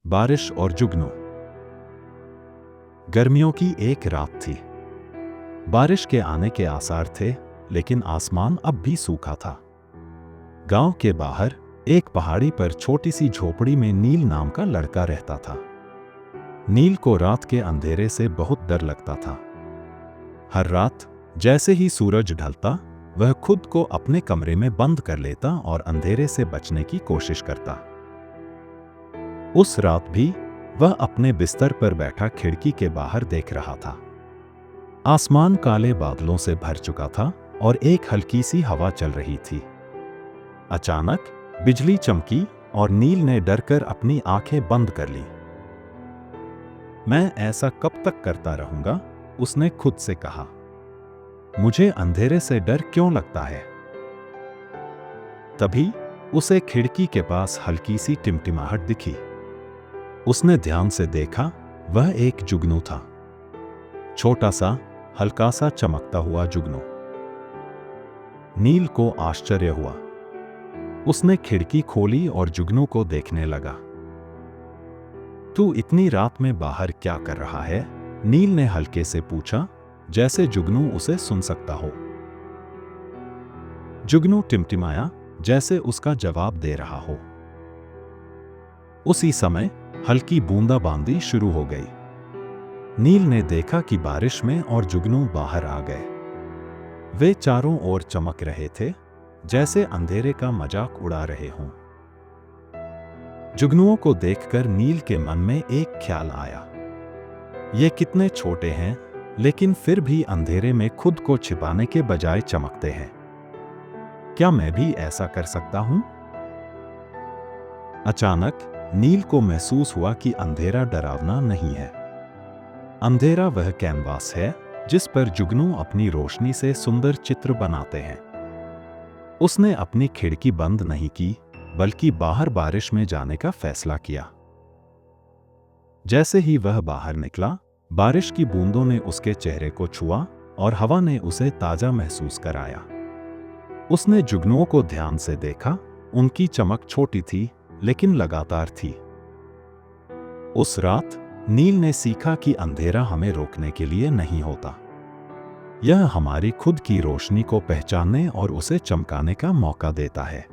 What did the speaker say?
बारिश और जुगनू। गर्मियों की एक रात थी। बारिश के आने के आसार थे, लेकिन आसमान अब भी सूखा था। गांव के बाहर एक पहाड़ी पर छोटी सी झोपड़ी में नील नाम का लड़का रहता था। नील को रात के अंधेरे से बहुत डर लगता था। हर रात जैसे ही सूरज ढलता, वह खुद को अपने कमरे में बंद कर लेता और अंधेरे से बचने की कोशिश करता। उस रात भी वह अपने बिस्तर पर बैठा खिड़की के बाहर देख रहा था। आसमान काले बादलों से भर चुका था और एक हल्की सी हवा चल रही थी। अचानक बिजली चमकी और नील ने डरकर अपनी आंखें बंद कर लीं। मैं ऐसा कब तक करता रहूंगा, उसने खुद से कहा। मुझे अंधेरे से डर क्यों लगता है? तभी उसे खिड़की के पास हल्की सी टिमटिमाहट दिखी। उसने ध्यान से देखा, वह एक जुगनू था। छोटा सा, हल्का सा चमकता हुआ जुगनू। नील को आश्चर्य हुआ। उसने खिड़की खोली और जुगनू को देखने लगा। तू इतनी रात में बाहर क्या कर रहा है? नील ने हल्के से पूछा, जैसे जुगनू उसे सुन सकता हो। जुगनू टिमटिमाया, जैसे उसका जवाब दे रहा हो। उसी समय हल्की बूंदाबांदी शुरू हो गई। नील ने देखा कि बारिश में और जुगनू बाहर आ गए। वे चारों ओर चमक रहे थे, जैसे अंधेरे का मजाक उड़ा रहे हों। जुगनुओं को देखकर नील के मन में एक ख्याल आया। ये कितने छोटे हैं, लेकिन फिर भी अंधेरे में खुद को छिपाने के बजाय चमकते हैं। क्या मैं भी ऐसा कर सकता हूं? अचानक नील को महसूस हुआ कि अंधेरा डरावना नहीं है। अंधेरा वह कैनवास है जिस पर जुगनू अपनी रोशनी से सुंदर चित्र बनाते हैं। उसने अपनी खिड़की बंद नहीं की, बल्कि बाहर बारिश में जाने का फैसला किया। जैसे ही वह बाहर निकला, बारिश की बूंदों ने उसके चेहरे को छुआ और हवा ने उसे ताजा महसूस कराया। उसने जुगनुओं को ध्यान से देखा। उनकी चमक छोटी थी, लेकिन लगातार थी। उस रात नील ने सीखा कि अंधेरा हमें रोकने के लिए नहीं होता। यह हमारी खुद की रोशनी को पहचानने और उसे चमकाने का मौका देता है।